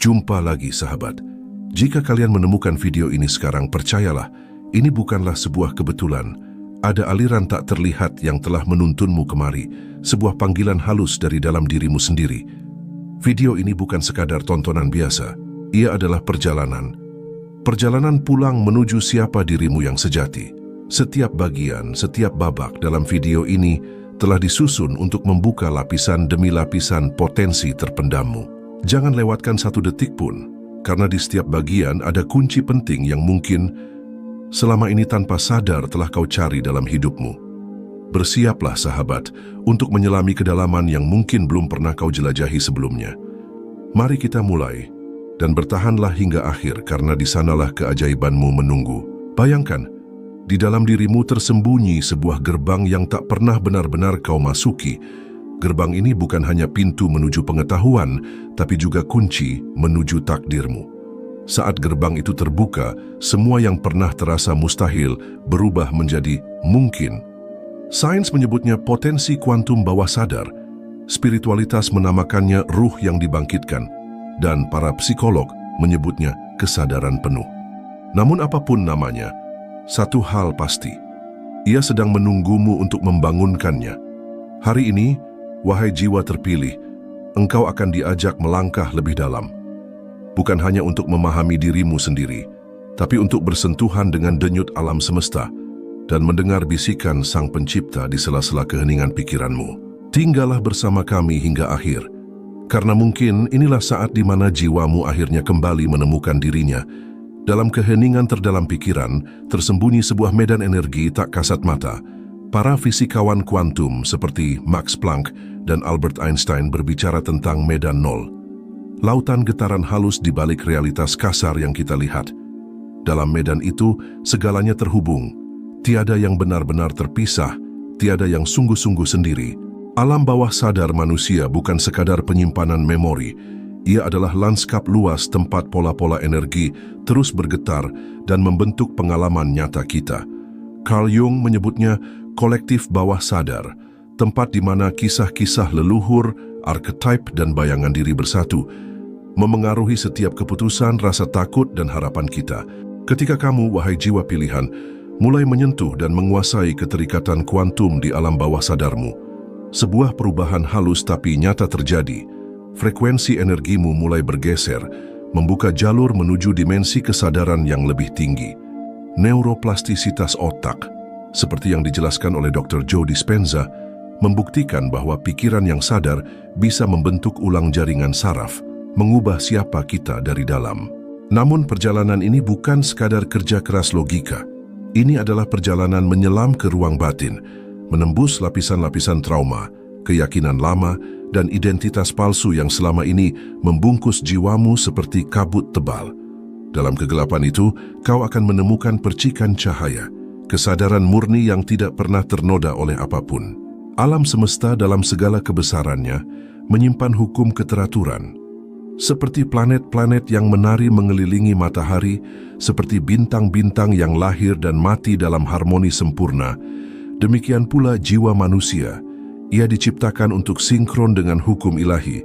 Jumpa lagi sahabat. Jika kalian menemukan video ini sekarang, percayalah, ini bukanlah sebuah kebetulan. Ada aliran tak terlihat yang telah menuntunmu kemari, sebuah panggilan halus dari dalam dirimu sendiri. Video ini bukan sekadar tontonan biasa, ia adalah perjalanan. Perjalanan pulang menuju siapa dirimu yang sejati. Setiap bagian, setiap babak dalam video ini telah disusun untuk membuka lapisan demi lapisan potensi terpendammu. Jangan lewatkan satu detik pun, karena di setiap bagian ada kunci penting yang mungkin selama ini tanpa sadar telah kau cari dalam hidupmu. Bersiaplah sahabat untuk menyelami kedalaman yang mungkin belum pernah kau jelajahi sebelumnya. Mari kita mulai, dan bertahanlah hingga akhir karena di sanalah keajaibanmu menunggu. Bayangkan, di dalam dirimu tersembunyi sebuah gerbang yang tak pernah benar-benar kau masuki. Gerbang ini bukan hanya pintu menuju pengetahuan, tapi juga kunci menuju takdirmu. Saat gerbang itu terbuka, semua yang pernah terasa mustahil berubah menjadi mungkin. Sains menyebutnya potensi kuantum bawah sadar, spiritualitas menamakannya ruh yang dibangkitkan, dan para psikolog menyebutnya kesadaran penuh. Namun apapun namanya, satu hal pasti, ia sedang menunggumu untuk membangunkannya. Hari ini, wahai jiwa terpilih, engkau akan diajak melangkah lebih dalam. Bukan hanya untuk memahami dirimu sendiri, tapi untuk bersentuhan dengan denyut alam semesta dan mendengar bisikan Sang Pencipta di sela-sela keheningan pikiranmu. Tinggallah bersama kami hingga akhir, karena mungkin inilah saat di mana jiwamu akhirnya kembali menemukan dirinya. Dalam keheningan terdalam pikiran, tersembunyi sebuah medan energi tak kasat mata. Para fisikawan kuantum seperti Max Planck dan Albert Einstein berbicara tentang medan nol. Lautan getaran halus di balik realitas kasar yang kita lihat. Dalam medan itu, segalanya terhubung. Tiada yang benar-benar terpisah, tiada yang sungguh-sungguh sendiri. Alam bawah sadar manusia bukan sekadar penyimpanan memori. Ia adalah lanskap luas tempat pola-pola energi terus bergetar dan membentuk pengalaman nyata kita. Carl Jung menyebutnya kolektif bawah sadar, tempat di mana kisah-kisah leluhur, archetype dan bayangan diri bersatu, memengaruhi setiap keputusan, rasa takut dan harapan kita. Ketika kamu, wahai jiwa pilihan, mulai menyentuh dan menguasai keterikatan kuantum di alam bawah sadarmu, sebuah perubahan halus tapi nyata terjadi. Frekuensi energimu mulai bergeser, membuka jalur menuju dimensi kesadaran yang lebih tinggi. Neuroplastisitas otak, seperti yang dijelaskan oleh Dr. Joe Dispenza, membuktikan bahwa pikiran yang sadar bisa membentuk ulang jaringan saraf, mengubah siapa kita dari dalam. Namun perjalanan ini bukan sekadar kerja keras logika. Ini adalah perjalanan menyelam ke ruang batin, menembus lapisan-lapisan trauma, keyakinan lama, dan identitas palsu yang selama ini membungkus jiwamu seperti kabut tebal. Dalam kegelapan itu, kau akan menemukan percikan cahaya, kesadaran murni yang tidak pernah ternoda oleh apapun. Alam semesta dalam segala kebesarannya menyimpan hukum keteraturan. Seperti planet-planet yang menari mengelilingi matahari, seperti bintang-bintang yang lahir dan mati dalam harmoni sempurna, demikian pula jiwa manusia. Ia diciptakan untuk sinkron dengan hukum ilahi,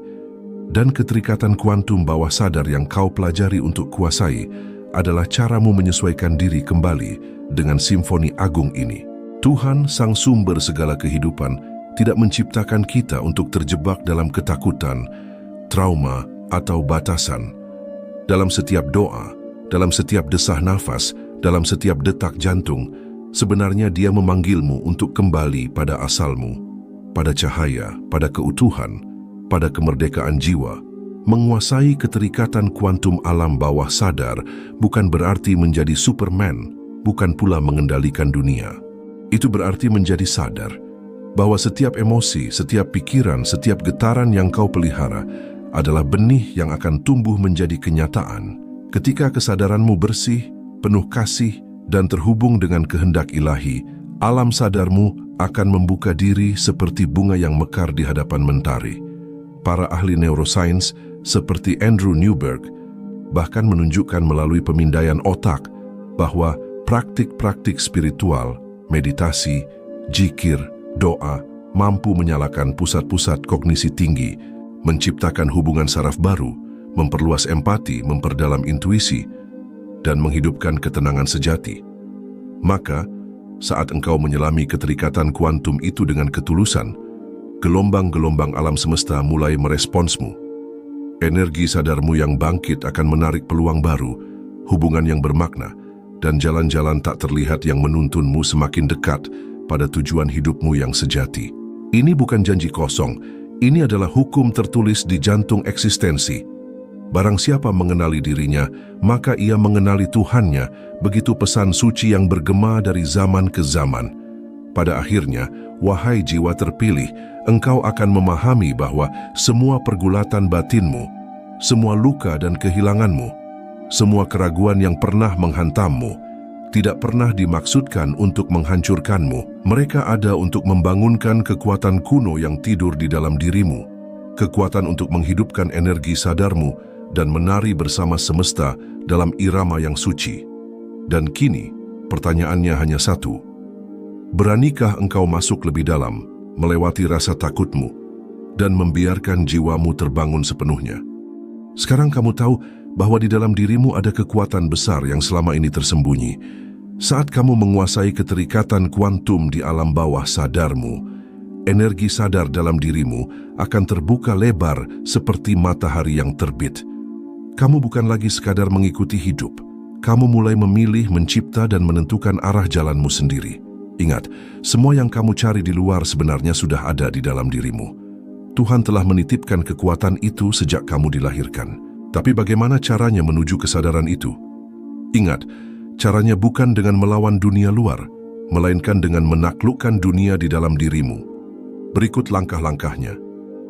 dan keterikatan kuantum bawah sadar yang kau pelajari untuk kuasai adalah caramu menyesuaikan diri kembali dengan simfoni agung ini. Tuhan, sang sumber segala kehidupan, tidak menciptakan kita untuk terjebak dalam ketakutan, trauma, atau batasan. Dalam setiap doa, dalam setiap desah nafas, dalam setiap detak jantung, sebenarnya Dia memanggilmu untuk kembali pada asalmu, pada cahaya, pada keutuhan, pada kemerdekaan jiwa. Menguasai keterikatan kuantum alam bawah sadar bukan berarti menjadi Superman, bukan pula mengendalikan dunia. Itu berarti menjadi sadar bahwa setiap emosi, setiap pikiran, setiap getaran yang kau pelihara adalah benih yang akan tumbuh menjadi kenyataan. Ketika kesadaranmu bersih, penuh kasih, dan terhubung dengan kehendak ilahi, alam sadarmu akan membuka diri seperti bunga yang mekar di hadapan mentari. Para ahli neuroscience seperti Andrew Newberg bahkan menunjukkan melalui pemindaian otak bahwa praktik-praktik spiritual, meditasi, jikir, doa mampu menyalakan pusat-pusat kognisi tinggi, menciptakan hubungan saraf baru, memperluas empati, memperdalam intuisi, dan menghidupkan ketenangan sejati. Maka, saat engkau menyelami keterikatan kuantum itu dengan ketulusan, gelombang-gelombang alam semesta mulai meresponsmu. Energi sadarmu yang bangkit akan menarik peluang baru, hubungan yang bermakna, dan jalan-jalan tak terlihat yang menuntunmu semakin dekat pada tujuan hidupmu yang sejati. Ini bukan janji kosong, ini adalah hukum tertulis di jantung eksistensi. Barang siapa mengenali dirinya, maka ia mengenali Tuhannya, begitu pesan suci yang bergema dari zaman ke zaman. Pada akhirnya, wahai jiwa terpilih, engkau akan memahami bahwa semua pergulatan batinmu, semua luka dan kehilanganmu, semua keraguan yang pernah menghantammu, tidak pernah dimaksudkan untuk menghancurkanmu. Mereka ada untuk membangunkan kekuatan kuno yang tidur di dalam dirimu, kekuatan untuk menghidupkan energi sadarmu dan menari bersama semesta dalam irama yang suci. Dan kini, pertanyaannya hanya satu. Beranikah engkau masuk lebih dalam, melewati rasa takutmu, dan membiarkan jiwamu terbangun sepenuhnya? Sekarang kamu tahu bahwa di dalam dirimu ada kekuatan besar yang selama ini tersembunyi. Saat kamu menguasai keterikatan kuantum di alam bawah sadarmu, energi sadar dalam dirimu akan terbuka lebar seperti matahari yang terbit. Kamu bukan lagi sekadar mengikuti hidup. Kamu mulai memilih, mencipta, dan menentukan arah jalanmu sendiri. Ingat, semua yang kamu cari di luar sebenarnya sudah ada di dalam dirimu. Tuhan telah menitipkan kekuatan itu sejak kamu dilahirkan. Tapi bagaimana caranya menuju kesadaran itu? Ingat, caranya bukan dengan melawan dunia luar, melainkan dengan menaklukkan dunia di dalam dirimu. Berikut langkah-langkahnya.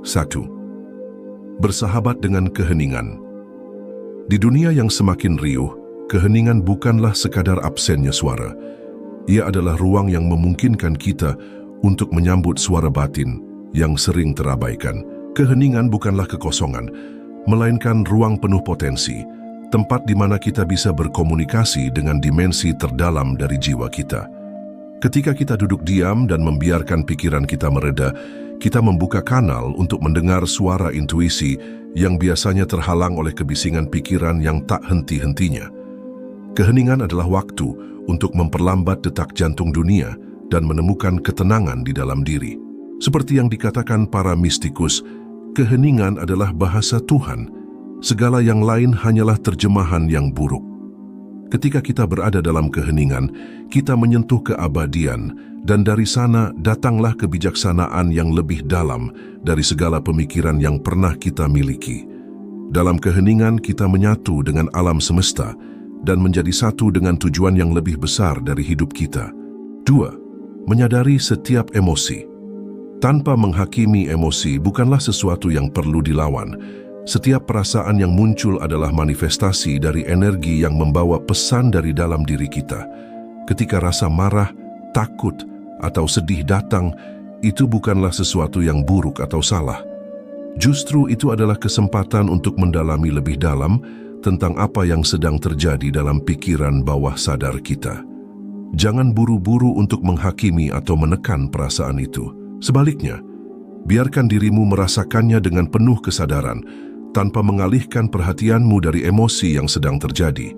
1. Bersahabat dengan keheningan. Di dunia yang semakin riuh, keheningan bukanlah sekadar absennya suara. Ia adalah ruang yang memungkinkan kita untuk menyambut suara batin yang sering terabaikan. Keheningan bukanlah kekosongan, melainkan ruang penuh potensi, tempat di mana kita bisa berkomunikasi dengan dimensi terdalam dari jiwa kita. Ketika kita duduk diam dan membiarkan pikiran kita mereda, kita membuka kanal untuk mendengar suara intuisi yang biasanya terhalang oleh kebisingan pikiran yang tak henti-hentinya. Keheningan adalah waktu untuk memperlambat detak jantung dunia dan menemukan ketenangan di dalam diri. Seperti yang dikatakan para mistikus, keheningan adalah bahasa Tuhan. Segala yang lain hanyalah terjemahan yang buruk. Ketika kita berada dalam keheningan, kita menyentuh keabadian, dan dari sana datanglah kebijaksanaan yang lebih dalam dari segala pemikiran yang pernah kita miliki. Dalam keheningan kita menyatu dengan alam semesta dan menjadi satu dengan tujuan yang lebih besar dari hidup kita. 2. Menyadari setiap emosi. Tanpa menghakimi emosi bukanlah sesuatu yang perlu dilawan. Setiap perasaan yang muncul adalah manifestasi dari energi yang membawa pesan dari dalam diri kita. Ketika rasa marah, takut, atau sedih datang, itu bukanlah sesuatu yang buruk atau salah. Justru itu adalah kesempatan untuk mendalami lebih dalam tentang apa yang sedang terjadi dalam pikiran bawah sadar kita. Jangan buru-buru untuk menghakimi atau menekan perasaan itu. Sebaliknya, biarkan dirimu merasakannya dengan penuh kesadaran, tanpa mengalihkan perhatianmu dari emosi yang sedang terjadi.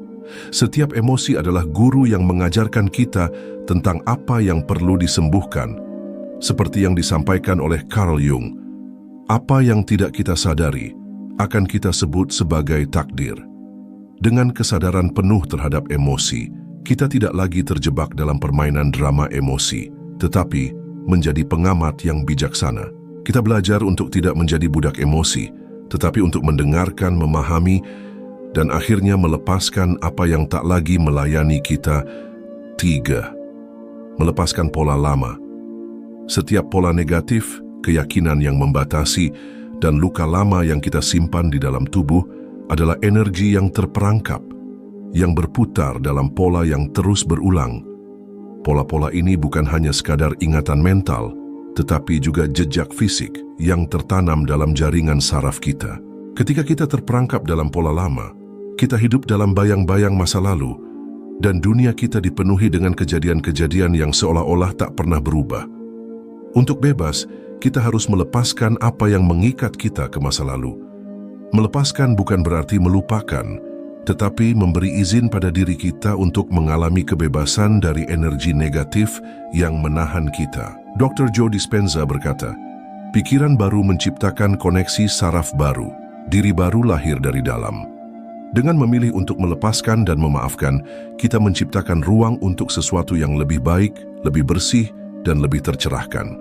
Setiap emosi adalah guru yang mengajarkan kita tentang apa yang perlu disembuhkan. Seperti yang disampaikan oleh Carl Jung, apa yang tidak kita sadari akan kita sebut sebagai takdir. Dengan kesadaran penuh terhadap emosi, kita tidak lagi terjebak dalam permainan drama emosi, tetapi menjadi pengamat yang bijaksana. Kita belajar untuk tidak menjadi budak emosi, tetapi untuk mendengarkan, memahami, dan akhirnya melepaskan apa yang tak lagi melayani kita. 3. Melepaskan pola lama. Setiap pola negatif, keyakinan yang membatasi, dan luka lama yang kita simpan di dalam tubuh adalah energi yang terperangkap, yang berputar dalam pola yang terus berulang. Pola-pola ini bukan hanya sekadar ingatan mental, tetapi juga jejak fisik yang tertanam dalam jaringan saraf kita. Ketika kita terperangkap dalam pola lama, kita hidup dalam bayang-bayang masa lalu, dan dunia kita dipenuhi dengan kejadian-kejadian yang seolah-olah tak pernah berubah. Untuk bebas, kita harus melepaskan apa yang mengikat kita ke masa lalu. Melepaskan bukan berarti melupakan, tetapi memberi izin pada diri kita untuk mengalami kebebasan dari energi negatif yang menahan kita. Dr. Joe Dispenza berkata, pikiran baru menciptakan koneksi saraf baru, diri baru lahir dari dalam. Dengan memilih untuk melepaskan dan memaafkan, kita menciptakan ruang untuk sesuatu yang lebih baik, lebih bersih, dan lebih tercerahkan.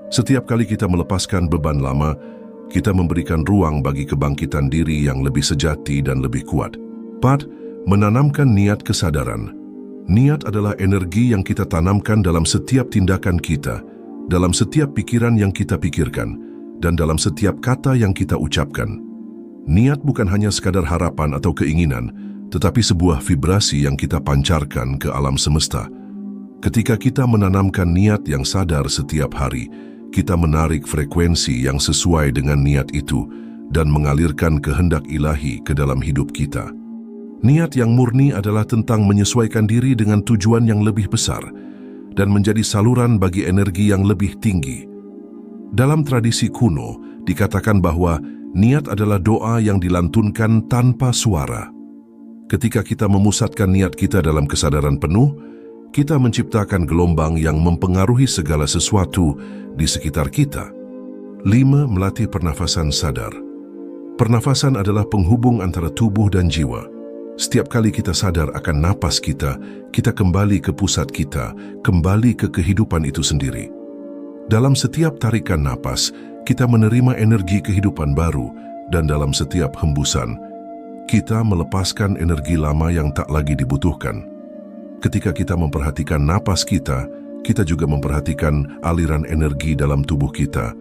Setiap kali kita melepaskan beban lama, kita memberikan ruang bagi kebangkitan diri yang lebih sejati dan lebih kuat. 4. Menanamkan niat kesadaran. Niat adalah energi yang kita tanamkan dalam setiap tindakan kita, dalam setiap pikiran yang kita pikirkan, dan dalam setiap kata yang kita ucapkan. Niat bukan hanya sekadar harapan atau keinginan, tetapi sebuah vibrasi yang kita pancarkan ke alam semesta. Ketika kita menanamkan niat yang sadar setiap hari, kita menarik frekuensi yang sesuai dengan niat itu dan mengalirkan kehendak ilahi ke dalam hidup kita. Niat yang murni adalah tentang menyesuaikan diri dengan tujuan yang lebih besar dan menjadi saluran bagi energi yang lebih tinggi. Dalam tradisi kuno, dikatakan bahwa niat adalah doa yang dilantunkan tanpa suara. Ketika kita memusatkan niat kita dalam kesadaran penuh, kita menciptakan gelombang yang mempengaruhi segala sesuatu di sekitar kita. 5. Melatih pernafasan sadar. Pernafasan adalah penghubung antara tubuh dan jiwa. Setiap kali kita sadar akan napas kita kembali ke pusat kita, kembali ke kehidupan itu sendiri. Dalam setiap tarikan napas, kita menerima energi kehidupan baru, dan dalam setiap hembusan, kita melepaskan energi lama yang tak lagi dibutuhkan. Ketika kita memperhatikan napas kita juga memperhatikan aliran energi dalam tubuh kita,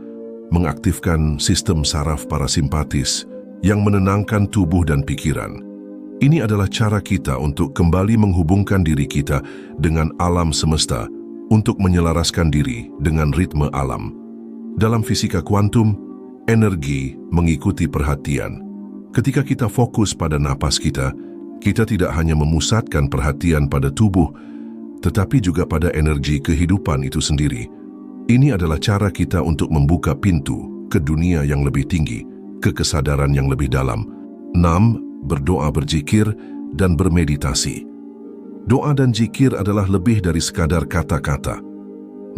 mengaktifkan sistem saraf parasimpatis yang menenangkan tubuh dan pikiran. Ini adalah cara kita untuk kembali menghubungkan diri kita dengan alam semesta, untuk menyelaraskan diri dengan ritme alam. Dalam fisika kuantum, energi mengikuti perhatian. Ketika kita fokus pada napas kita tidak hanya memusatkan perhatian pada tubuh, tetapi juga pada energi kehidupan itu sendiri. Ini adalah cara kita untuk membuka pintu ke dunia yang lebih tinggi, ke kesadaran yang lebih dalam. 6. Berdoa, berzikir, dan bermeditasi. Doa dan zikir adalah lebih dari sekadar kata-kata.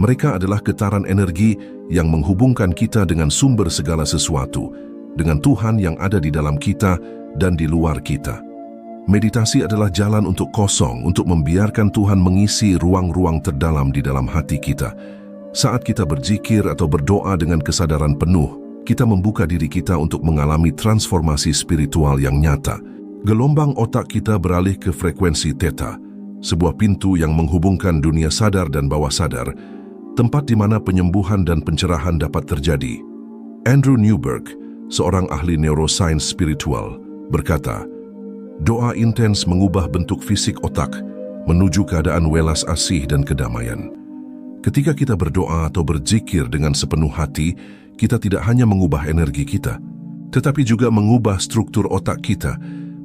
Mereka adalah getaran energi yang menghubungkan kita dengan sumber segala sesuatu, dengan Tuhan yang ada di dalam kita dan di luar kita. Meditasi adalah jalan untuk kosong, untuk membiarkan Tuhan mengisi ruang-ruang terdalam di dalam hati kita. Saat kita berzikir atau berdoa dengan kesadaran penuh, kita membuka diri kita untuk mengalami transformasi spiritual yang nyata. Gelombang otak kita beralih ke frekuensi theta, sebuah pintu yang menghubungkan dunia sadar dan bawah sadar, tempat di mana penyembuhan dan pencerahan dapat terjadi. Andrew Newberg, seorang ahli neuroscience spiritual, berkata, doa intens mengubah bentuk fisik otak menuju keadaan welas asih dan kedamaian. Ketika kita berdoa atau berzikir dengan sepenuh hati, kita tidak hanya mengubah energi kita, tetapi juga mengubah struktur otak kita,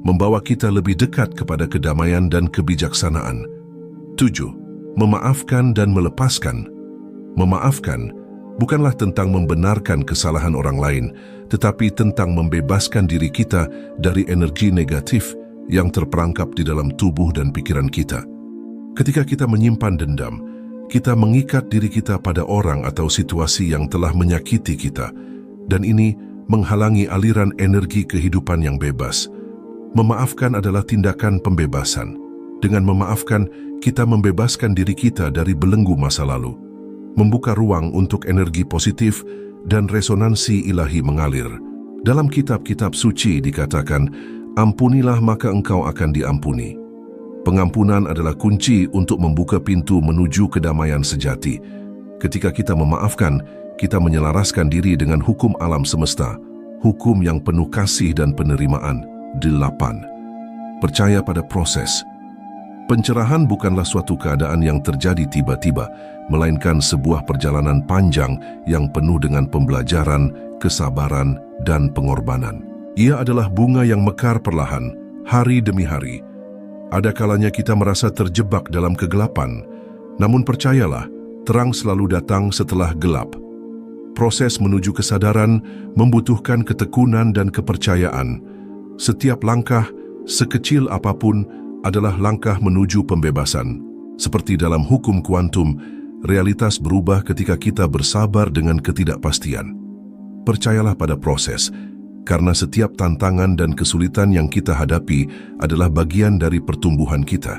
membawa kita lebih dekat kepada kedamaian dan kebijaksanaan. 7. Memaafkan dan melepaskan. Memaafkan bukanlah tentang membenarkan kesalahan orang lain, tetapi tentang membebaskan diri kita dari energi negatif yang terperangkap di dalam tubuh dan pikiran kita. Ketika kita menyimpan dendam, kita mengikat diri kita pada orang atau situasi yang telah menyakiti kita, dan ini menghalangi aliran energi kehidupan yang bebas. Memaafkan adalah tindakan pembebasan. Dengan memaafkan, kita membebaskan diri kita dari belenggu masa lalu, membuka ruang untuk energi positif dan resonansi ilahi mengalir. Dalam kitab-kitab suci dikatakan, ampunilah maka engkau akan diampuni. Pengampunan adalah kunci untuk membuka pintu menuju kedamaian sejati. Ketika kita memaafkan, kita menyelaraskan diri dengan hukum alam semesta, hukum yang penuh kasih dan penerimaan. 8. Percaya pada proses. Pencerahan bukanlah suatu keadaan yang terjadi tiba-tiba, melainkan sebuah perjalanan panjang yang penuh dengan pembelajaran, kesabaran, dan pengorbanan. Ia adalah bunga yang mekar perlahan, hari demi hari. Ada kalanya kita merasa terjebak dalam kegelapan, namun percayalah, terang selalu datang setelah gelap. Proses menuju kesadaran membutuhkan ketekunan dan kepercayaan. Setiap langkah, sekecil apapun, adalah langkah menuju pembebasan. Seperti dalam hukum kuantum, realitas berubah ketika kita bersabar dengan ketidakpastian. Percayalah pada proses, karena setiap tantangan dan kesulitan yang kita hadapi adalah bagian dari pertumbuhan kita.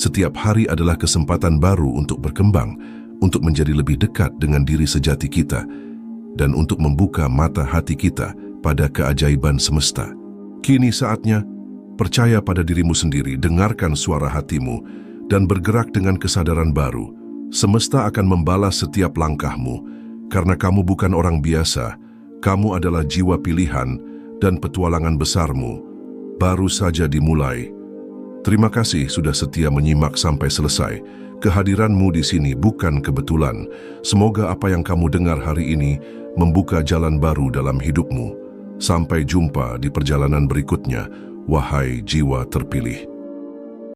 Setiap hari adalah kesempatan baru untuk berkembang, untuk menjadi lebih dekat dengan diri sejati kita, dan untuk membuka mata hati kita pada keajaiban semesta. Kini saatnya, percaya pada dirimu sendiri, dengarkan suara hatimu, dan bergerak dengan kesadaran baru. Semesta akan membalas setiap langkahmu, karena kamu bukan orang biasa, kamu adalah jiwa pilihan, dan petualangan besarmu baru saja dimulai. Terima kasih sudah setia menyimak sampai selesai. Kehadiranmu di sini bukan kebetulan. Semoga apa yang kamu dengar hari ini membuka jalan baru dalam hidupmu. Sampai jumpa di perjalanan berikutnya, wahai jiwa terpilih.